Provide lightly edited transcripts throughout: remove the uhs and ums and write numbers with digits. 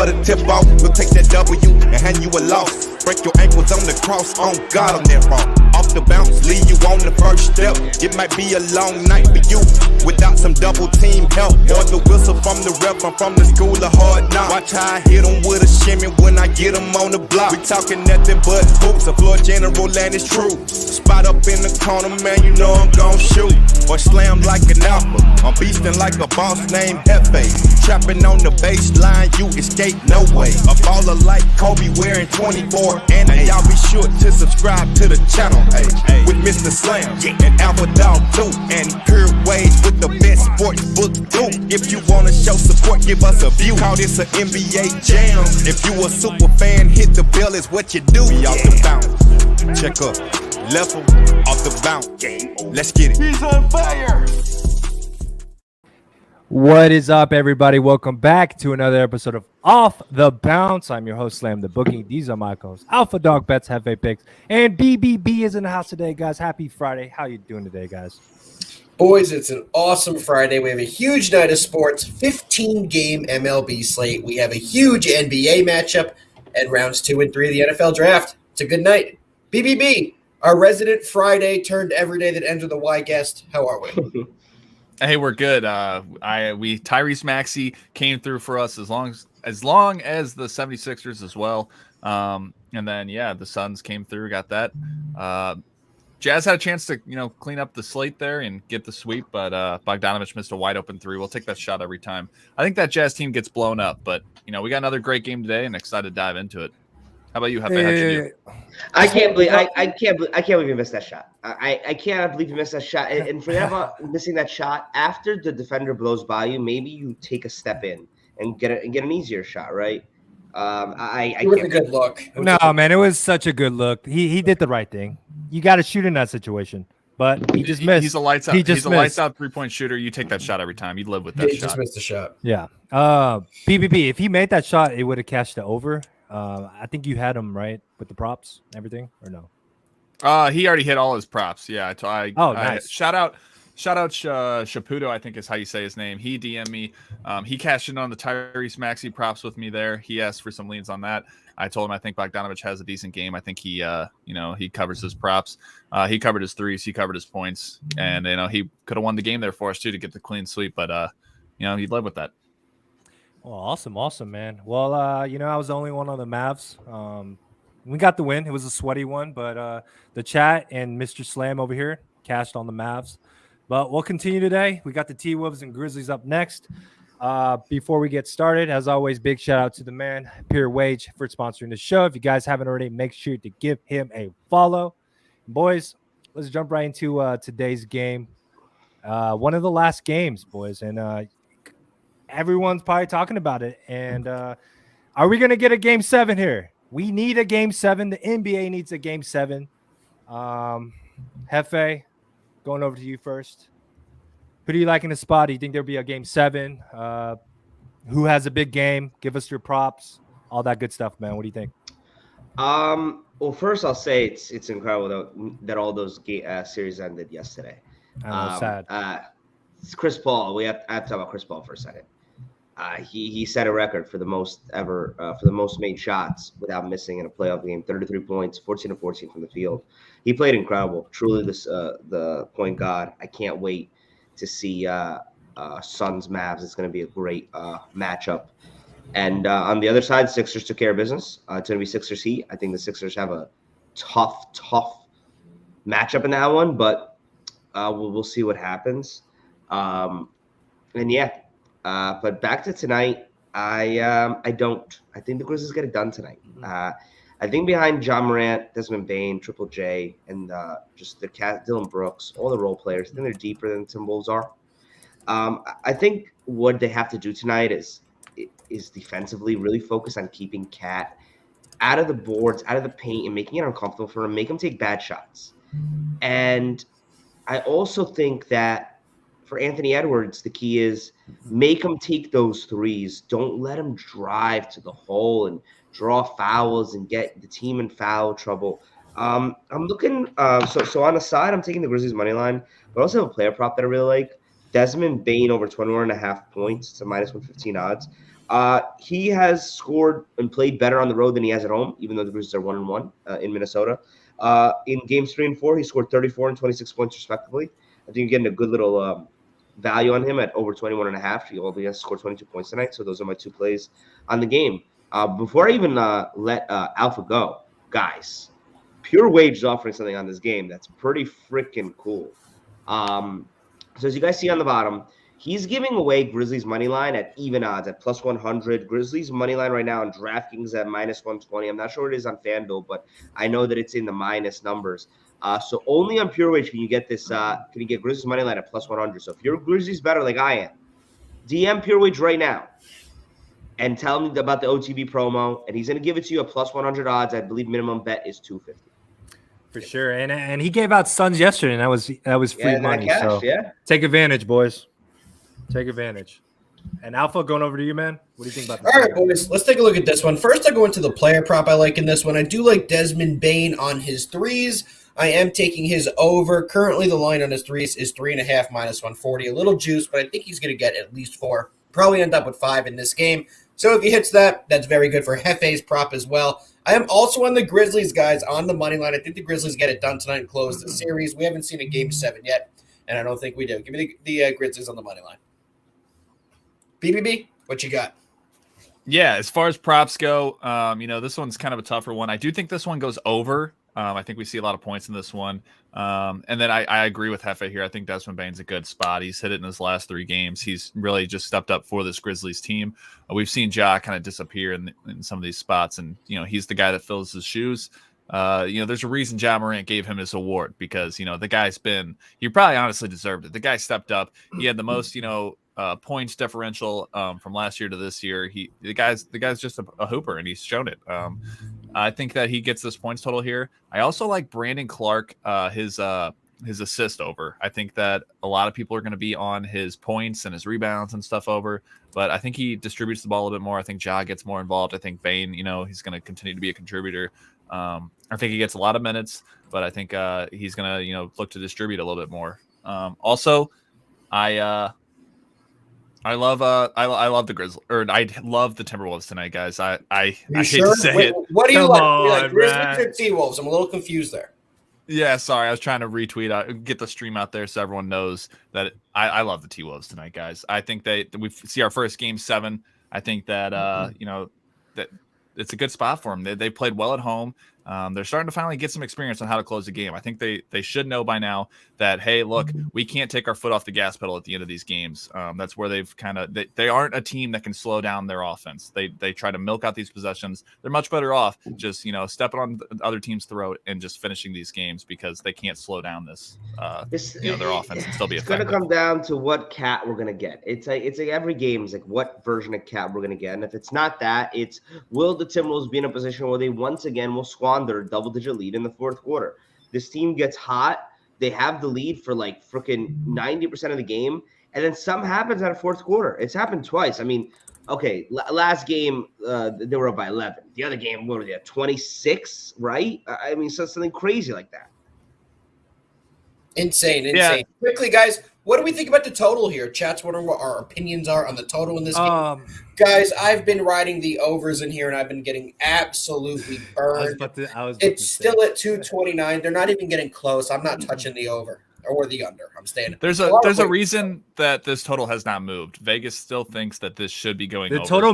for the tip off. We'll take that W and hand you a loss. Break your ankles on the cross, on God on that wrong. Off the bounce, leave you on the first step. It might be a long night for you without some double team help. Or the whistle from the ref, I'm from the school of hard knocks. Watch how I hit them with a shimmy when I get them on the block. We talking nothing but hoops, a floor general and it's true. Spot up in the corner, man, you know I'm gon' shoot. Or slam like an alpha, I'm beastin' like a boss named Hefe. Trapping on the baseline, you escape no way. A baller like Kobe wearing 24 and y'all be sure to subscribe to the channel, with Mr. Slam and Alpha Dog 2 and Pure Wage with the best sports book too. If you wanna show support, give us a view. Call this an NBA jam. If you a super fan, hit the bell is what you do. Be off the bounce, check up, level off the bounce. Let's get it. He's on fire. What is up, everybody? Welcome back to another episode of Off the Bounce. I'm your host, Slam the Bookie. These are my co-hosts, Alpha Dog Bets, Hefe Picks, and BBB is in the house today, guys. Happy Friday. How you doing today, guys? Boys, it's an awesome Friday. We have a huge night of sports, 15-game MLB slate. We have a huge NBA matchup at rounds 2 and 3 of the NFL draft. It's a good night. BBB, our resident Friday turned everyday that ends with a Y guest. How are we? Hey, we're good. Tyrese Maxey came through for us as long as the 76ers as well. And then the Suns came through, got that. Jazz had a chance to clean up the slate there and get the sweep, but Bogdanovich missed a wide open three. We'll take that shot every time. I think that Jazz team gets blown up, but we got another great game today and excited to dive into it. How about you, Hefe? I can't believe you missed that shot. I cannot believe you missed that shot. And forget about missing that shot. After the defender blows by you, maybe you take a step in and get an easier shot, right? It was a good look. No, man, it was such a good look. He did the right thing. You got to shoot in that situation, but he just missed. He's a lights out. He's a lights out 3-point shooter. You take that shot every time. You'd live with that shot. He just missed the shot. Yeah. BBB, if he made that shot, it would have cashed the over. I think you had him right with the props, everything, or no? He already hit all his props. Yeah. Nice. Shout out Shaputo, I think is how you say his name. He DM'd me. He cashed in on the Tyrese Maxey props with me there. He asked for some leans on that. I told him I think Bogdanovich has a decent game. I think he he covers his props. He covered his threes. He covered his points, and he could have won the game there for us too to get the clean sweep. But he led with that. Well, awesome, man. Well, I was the only one on the Mavs. We got the win. It was a sweaty one, but the chat and Mr. Slam over here cashed on the Mavs. But we'll continue today. We got the T-Wolves and Grizzlies up next. Before we get started, as always, big shout out to the man, Pure Wage, for sponsoring the show. If you guys haven't already, make sure to give him a follow. Boys, let's jump right into today's game. One of the last games, boys, and everyone's probably talking about it. And are we going to get a game 7 here? We need a game 7. The NBA needs a game 7. Hefe, going over to you first. Who do you like in the spot? Do you think there'll be a game 7? Who has a big game? Give us your props. All that good stuff, man. What do you think? Well, first I'll say it's incredible that all those series ended yesterday. I know, sad. It's Chris Paul. I have to talk about Chris Paul for a second. He set a record for the most ever for the most made shots without missing in a playoff game. 33 points, 14 of 14 from the field. He played incredible. Truly, the point guard. I can't wait to see Suns Mavs. It's going to be a great matchup. And on the other side, Sixers took care of business. It's going to be Sixers Heat. I think the Sixers have a tough matchup in that one, but we'll see what happens. But back to tonight, I don't. I think the Grizzlies get it done tonight. I think behind John Morant, Desmond Bane, Triple J, and just the cat Dylan Brooks, all the role players, I think they're deeper than Timberwolves are. I think what they have to do tonight is defensively really focus on keeping Cat out of the boards, out of the paint, and making it uncomfortable for him, make him take bad shots. And I also think that for Anthony Edwards, the key is make him take those threes. Don't let him drive to the hole and draw fouls and get the team in foul trouble. I'm looking so on the side, I'm taking the Grizzlies money line, but I also have a player prop that I really like. Desmond Bane over 21.5 points. It's a -115 odds. He has scored and played better on the road than he has at home, even though the Grizzlies are 1-1 in Minnesota. In games 3 and 4, he scored 34 and 26 points respectively. I think you're getting a good little value on him at over 21.5. He only has scored 22 points tonight, so those are my 2 plays on the game. Before I even let Alpha go, guys, Pure Wage is offering something on this game that's pretty freaking cool. So as you guys see on the bottom, he's giving away Grizzlies money line at even odds at plus 100. Grizzlies money line right now on DraftKings at minus 120. I'm not sure what it is on FanDuel, but I know that it's in the minus numbers. So only on Pure Wage can you get this. Can you get Grizzlies money line at plus 100? So if you're Grizzlies better like I am, DM Pure Wage right now and tell him about the OTB promo, and he's going to give it to you at plus 100 odds. I believe minimum bet is 250. For sure, and he gave out Suns yesterday, and that was free money. So take advantage, boys. Take advantage. And Alpha, going over to you, man. What do you think about this? All right, boys, let's take a look at this one. First, I go into the player prop I like in this one. I do like Desmond Bane on his threes. I am taking his over. Currently, the line on his threes is 3.5 minus 140. A little juice, but I think he's going to get at least 4. Probably end up with 5 in this game. So if he hits that, that's very good for Hefe's prop as well. I am also on the Grizzlies, guys, on the money line. I think the Grizzlies get it done tonight and close the series. We haven't seen a Game 7 yet, and I don't think we do. Give me the Grizzlies on the money line. BBB, what you got? Yeah, as far as props go, this one's kind of a tougher one. I do think this one goes over. I think we see a lot of points in this one. And then I agree with Hefe here. I think Desmond Bane's a good spot. He's hit it in his last 3 games. He's really just stepped up for this Grizzlies team. We've seen Ja kind of disappear in some of these spots, and he's the guy that fills his shoes. There's a reason Ja Morant gave him his award, because the guy's he probably honestly deserved it. The guy stepped up. He had the most points differential from last year to this year. The guy's just a hooper, and he's shown it. I think that he gets this points total here. I also like Brandon Clark, his assist over. I think that a lot of people are going to be on his points and his rebounds and stuff over, but I think he distributes the ball a little bit more. I think Ja gets more involved. I think Bane, he's going to continue to be a contributor. I think he gets a lot of minutes, but I think he's going to look to distribute a little bit more. Also, I love the Grizzlies, or I love the Timberwolves tonight, guys. I hate to say it. What do you Come like? on, You like Grizzlies man. or T-Wolves? I'm a little confused there. Yeah, sorry. I was trying to retweet, get the stream out there so everyone knows that I love the T-Wolves tonight, guys. I think that we see our first Game 7. I think that that it's a good spot for them. They played well at home. They're starting to finally get some experience on how to close the game. I think they should know by now that, hey, look, we can't take our foot off the gas pedal at the end of these games. That's where they've they aren't a team that can slow down their offense. They try to milk out these possessions. They're much better off just stepping on the other team's throat and just finishing these games, because they can't slow down their offense and still be effective. It's going to come down to what cat we're going to get. It's like every game is like what version of cat we're going to get. And if it's not that, it's will the Timberwolves be in a position where they once again will squander a double-digit lead in the fourth quarter. This team gets hot. They have the lead for like freaking 90% of the game, and then something happens at a fourth quarter. It's happened twice. I mean, okay, last game they were up by 11. The other game, what were they at, 26, right? I mean, so something crazy like that. Insane. Yeah. Quickly, guys, what do we think about the total here? Chat's wondering what our opinions are on the total in this game. Guys, I've been riding the overs in here, and I've been getting absolutely burned. It's still at 229. They're not even getting close. I'm not touching the over or the under. I'm staying. There's a reason that this total has not moved. Vegas still thinks that this should be going over. The total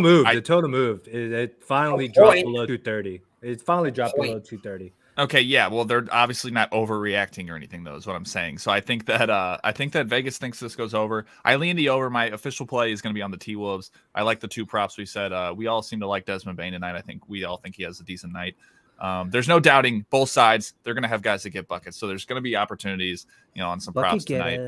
moved. It finally dropped below 230. It finally dropped below 230. Okay, yeah. Well, they're obviously not overreacting or anything, though, is what I'm saying. So I think that Vegas thinks this goes over. I lean the over. My official play is going to be on the T-Wolves. I like the 2 props we said. We all seem to like Desmond Bane tonight. I think we all think he has a decent night. There's no doubting both sides. They're going to have guys that get buckets, so there's going to be opportunities, on some props tonight.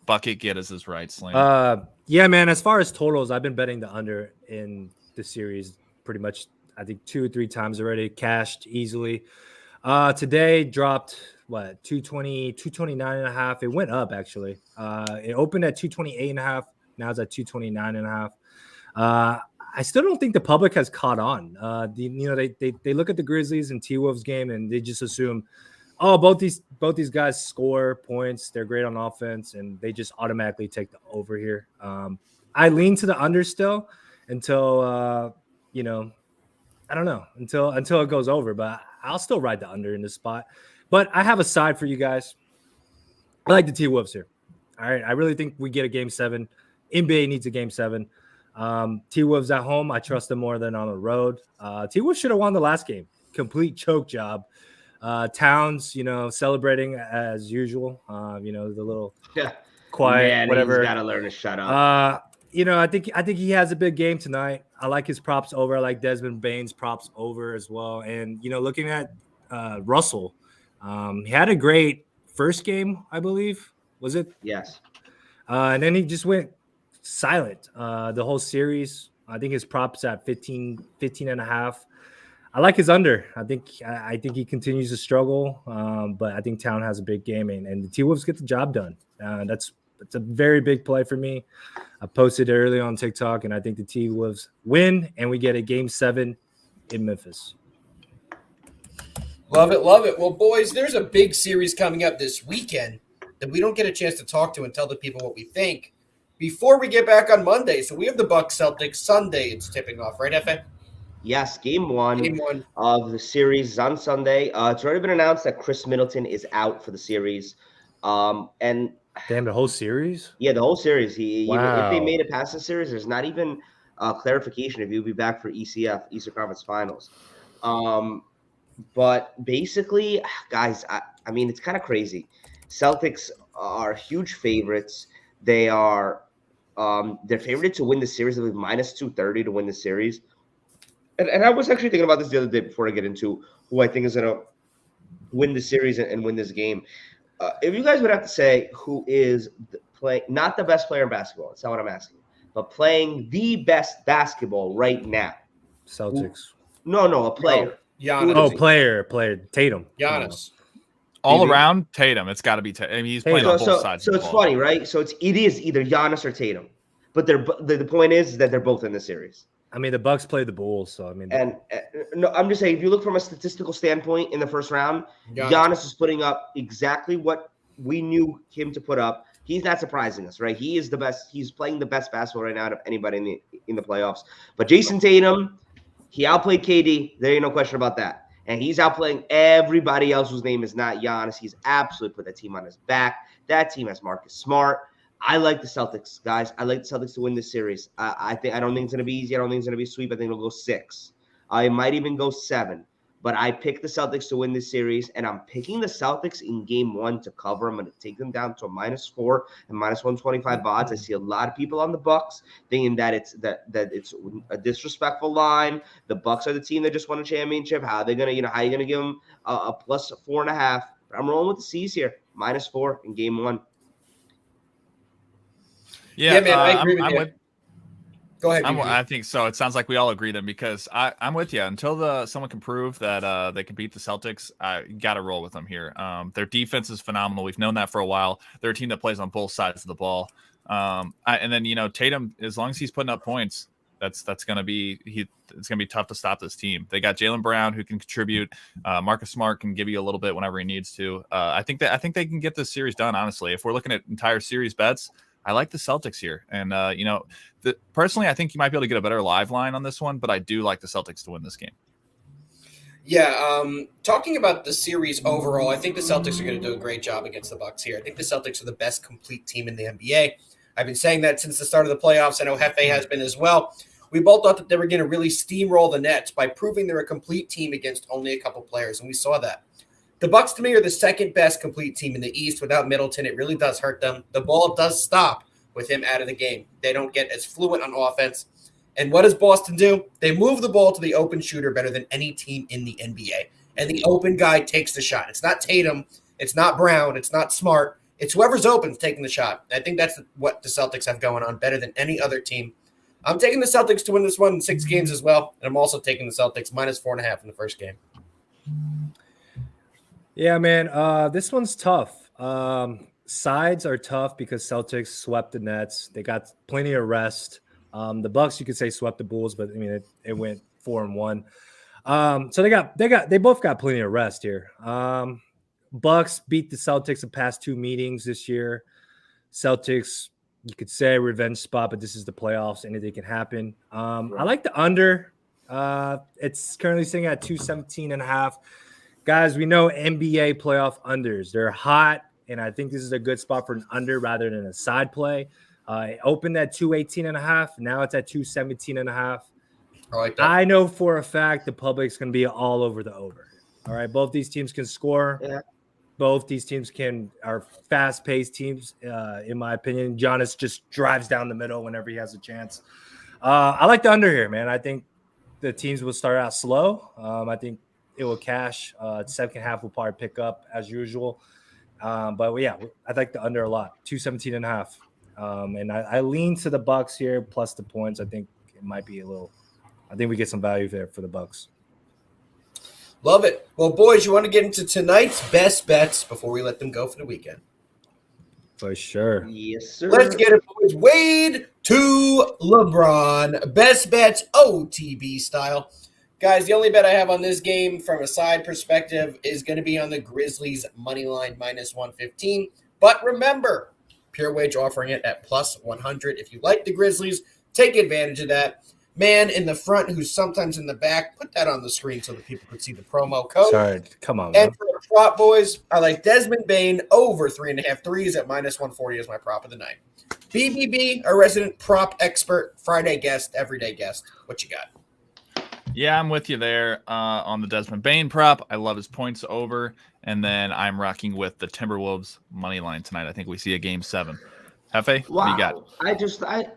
Bucket getters is right, Slam. Yeah, man. As far as totals, I've been betting the under in the series pretty much. I think 2 or 3 times already, cashed easily. Today dropped 229.5. It went up actually. It opened at 228.5. Now it's at 229.5. I still don't think the public has caught on. They look at the Grizzlies and T-Wolves game and they just assume, both these guys score points. They're great on offense, and they just automatically take the over here. I lean to the under still. until you know, I don't know, until it goes over. But I'll still ride the under in this spot. But I have a side for you guys. I like the T-Wolves here. All right, I really think we get a game 7. NBA needs a game 7. T-Wolves at home, I trust them more than on the road. T-Wolves should have won the last game. Complete choke job. Towns, celebrating as usual. The little quiet, Man, whatever. He's got to learn to shut up. I think he has a big game tonight. I like his props over. I like Desmond Bane's props over as well. And looking at Russell, he had a great first game, I believe. Was it? Yes. And then he just went silent the whole series. I think his props at 15 and a half. I like his under. I think he continues to struggle, but I think Town has a big game, and the T-Wolves get the job done. That's a very big play for me. I posted it early on TikTok, and I think the T-Wolves win, and we get a game 7 in Memphis. Love it, love it. Well, boys, there's a big series coming up this weekend that we don't get a chance to talk to and tell the people what we think before we get back on Monday. So we have the Bucks Celtics Sunday. It's tipping off, right, F.A.? Yes, game one of the series is on Sunday. It's already been announced that Chris Middleton is out for the series. And damn, the whole series? Yeah, the whole series. Wow. If they made it past the series, there's not even clarification if he'll be back for ECF, Eastern Conference Finals. But basically, guys, I mean, it's kind of crazy. Celtics are huge favorites. They are they're favored to win the series. They're minus 230 to win the series. And I was actually thinking about this the other day before I get into who I think is going to win the series and win this game. If you guys would have to say who is not the best player in basketball, that's not what I'm asking, but playing the best basketball right now. Celtics. No, a player. Giannis. Oh, player. Tatum. Giannis. All around Tatum. It's got to be Tatum. I mean, he's playing on both sides. So it's funny, right? So it is either Giannis or Tatum. But the point is that they're both in the series. I mean, the Bucks played the Bulls, so I mean. And no, I'm just saying, if you look from a statistical standpoint in the first round, Giannis is putting up exactly what we knew him to put up. He's not surprising us, right? He is the best. He's playing the best basketball right now out of anybody in the playoffs. But Jason Tatum, he outplayed KD. There ain't no question about that. And he's outplaying everybody else whose name is not Giannis. He's absolutely put that team on his back. That team has Marcus Smart. I like the Celtics, guys. I like the Celtics to win this series. I don't think it's going to be easy. I don't think it's going to be a sweep. I think it'll go 6. I might even go 7. But I picked the Celtics to win this series, and I'm picking the Celtics in game 1 to cover. I'm going to take them down to a -4 and -125 odds. I see a lot of people on the Bucks thinking that it's a disrespectful line. The Bucks are the team that just won a championship. How are they going to, how are you going to give them a +4.5? But I'm rolling with the C's here, -4 in game 1. Yeah, man, I agree with you. Go ahead. I think so. It sounds like we all agree then, because I'm with you. Until someone can prove that they can beat the Celtics, you got to roll with them here. Their defense is phenomenal. We've known that for a while. They're a team that plays on both sides of the ball. And then Tatum, as long as he's putting up points, it's going to be tough to stop this team. They got Jaylen Brown, who can contribute. Marcus Smart can give you a little bit whenever he needs to. I think they can get this series done. Honestly, if we're looking at entire series bets, I like the Celtics here. And, personally, I think you might be able to get a better live line on this one, but I do like the Celtics to win this game. Yeah, talking about the series overall, I think the Celtics are going to do a great job against the Bucks here. I think the Celtics are the best complete team in the NBA. I've been saying that since the start of the playoffs. I know Hefe has been as well. We both thought that they were going to really steamroll the Nets by proving they're a complete team against only a couple players, and we saw that. The Bucks, to me, are the second best complete team in the East. Without Middleton, it really does hurt them. The ball does stop with him out of the game. They don't get as fluent on offense. And what does Boston do? They move the ball to the open shooter better than any team in the NBA. And the open guy takes the shot. It's not Tatum. It's not Brown. It's not Smart. It's whoever's open taking the shot. I think that's what the Celtics have going on better than any other team. I'm taking the Celtics to win this one in 6 games as well. And I'm also taking the Celtics -4.5 in the first game. Yeah, man, this one's tough. Sides are tough because Celtics swept the Nets. They got plenty of rest. The Bucks, you could say, swept the Bulls, but I mean it went 4-1. So they both got plenty of rest here. Bucks beat the Celtics the past 2 meetings this year. Celtics you could say revenge spot, but this is the playoffs. Anything can happen. I like the under. It's currently sitting at 217.5. Guys, we know NBA playoff unders. They're hot, and I think this is a good spot for an under rather than a side play. It opened at 218.5. Now it's at 217.5. I like that. I know for a fact the public's going to be all over the over. All right, both these teams can score. Yeah. Both these teams are fast-paced teams, in my opinion. Giannis just drives down the middle whenever he has a chance. I like the under here, man. I think the teams will start out slow. I think it will cash. Second half will probably pick up as usual. But yeah, I like the under a lot. 217.5. And I lean to the Bucks here plus the points. I think it might be a little. I think we get some value there for the Bucks. Love it. Well, boys, you want to get into tonight's best bets before we let them go for the weekend? For sure. Yes, sir. Let's get it, boys. Wade to LeBron. Best bets, OTB style. Guys, the only bet I have on this game from a side perspective is going to be on the Grizzlies money line minus 115. But remember, Pure Wage offering it at plus 100. If you like the Grizzlies, take advantage of that. Man in the front who's sometimes in the back, put that on the screen so that people can see the promo code. Sorry, come on, And man. for the prop, boys, I like Desmond Bain over 3.5 threes at minus 140 as my prop of the night. BBB, our resident prop expert, Friday guest, everyday guest. What you got? Yeah, I'm with you there on the Desmond Bain prop. I love his points over. And then I'm rocking with the Timberwolves money line tonight. I think we see a game 7. Hefe, what do you got?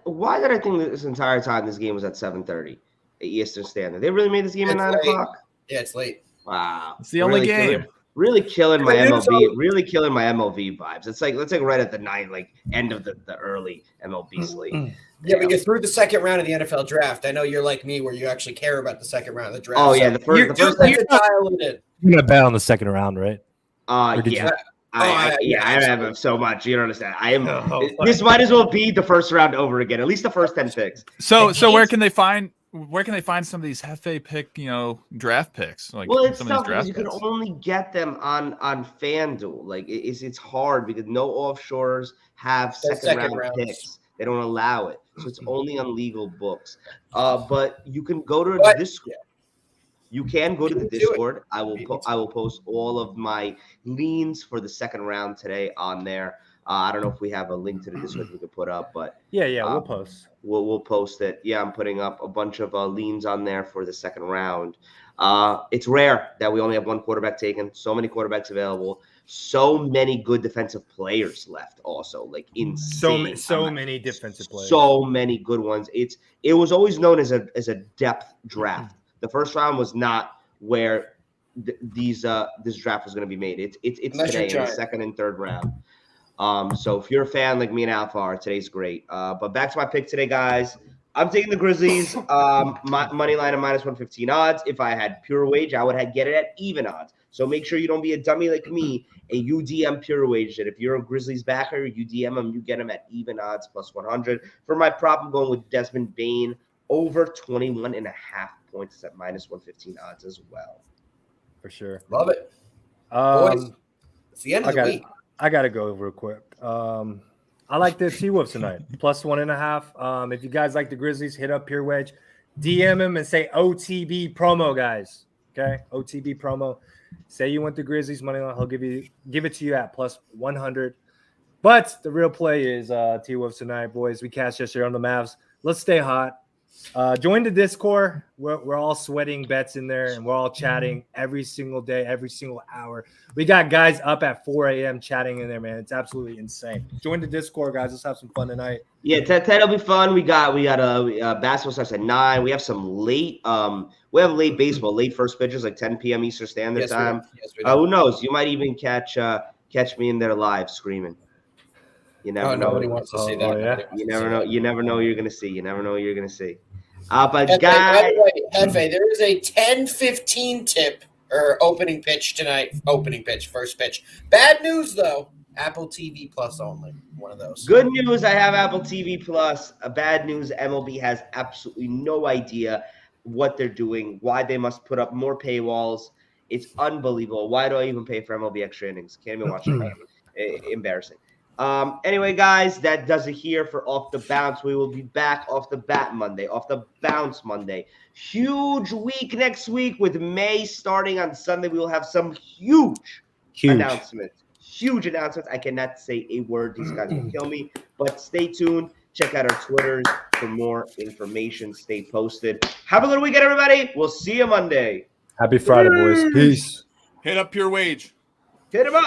Why did I think that this entire time this game was at 7:30 Eastern Standard? They really made this game at 9 o'clock? Yeah, it's late. Wow. It's the only game. Really killing my It is MLB. Really killing my MLB vibes. It's like right at the 9, like end of the early MLB slate. Yeah, but you're through the second round of the NFL draft. I know you're like me where you actually care about the second round of the draft. Oh, yeah. The first You're dialing it. You're gonna bet on the second round, right? did yeah. you- I have so much. You don't understand. I am. This might as well be the first round over again. At least the first 10 picks. So where can they find some of these Hefe pick, draft picks? Like, Well, it's some of tough these draft because you can picks? only get them on FanDuel. Like it's hard because no offshores have second round rounds. picks. They don't allow it, so it's only on legal books. But you can go to But- Discord. You can go to the You can do it. Discord. I will post all of my leans for the second round today on there. I don't know if we have a link to the Discord we could put up, but Yeah, we'll post. we'll post it. Yeah, I'm putting up a bunch of leans on there for the second round. It's rare that we only have one quarterback taken. So many quarterbacks available. So many good defensive players left. Also, like insane. So many defensive players. So many good ones. It was always known as a depth draft. The first round was not where this draft was going to be made. It's Unless you're today in the Giant. second and third round. So if you're a fan like me and Alpha are, today's great. But back to my pick today, guys. I'm taking the Grizzlies. My money line at minus 115 odds. If I had Pure Wage, I would get it at even odds. So make sure you don't be a dummy like me and you DM Pure Wage that if you're a Grizzlies backer, you DM them, you get them at even odds plus 100. For my prop, I'm going with Desmond Bain over 21.5 points at minus 115 odds as well. For sure. Love it. Boys, it's the end of the week. I gotta go real quick. I like the T-Wolves tonight, plus 1.5. If you guys like the Grizzlies, hit up Pure Wedge, DM him and say OTB promo, guys. Okay, OTB promo. Say you want the Grizzlies money line, he'll give it to you at plus 100. But the real play is T-Wolves tonight, boys. We cashed yesterday on the Mavs. Let's stay hot. Join the Discord. We're all sweating bets in there, and we're all chatting every single day, every single hour. We got guys up at 4 a.m. chatting in there, man. It's absolutely insane. Join the Discord, guys. Let's have some fun tonight. Yeah, tonight will be fun. We got a basketball starts at 9. We have some late late baseball, late first pitches, like 10 p.m. Eastern Standard Time. Who knows? You might even catch me in there live screaming. You never know. Nobody wants to see that. Yeah. You never know. You never know what you're gonna see. You never know what you're gonna see. But By guys, the way, Hefe, there is a 10:15 tip or opening pitch tonight. Opening pitch, first pitch. Bad news though. Apple TV Plus only. One of those. good news, I have Apple TV Plus. Bad news, MLB has absolutely no idea what they're doing, why they must put up more paywalls. It's unbelievable. Why do I even pay for MLB Extra Innings? Can't even watch it. Embarrassing. Anyway, guys, that does it here for Off the Bounce. We will be back off the bounce Monday. Huge week next week with May starting on Sunday. We will have some huge announcements. Huge announcements. I cannot say a word. These guys will kill me. But stay tuned. Check out our Twitters for more information. Stay posted. Have a good weekend, everybody. We'll see you Monday. Happy Friday, boys. Peace. Hit up Pure Wage. Hit him up.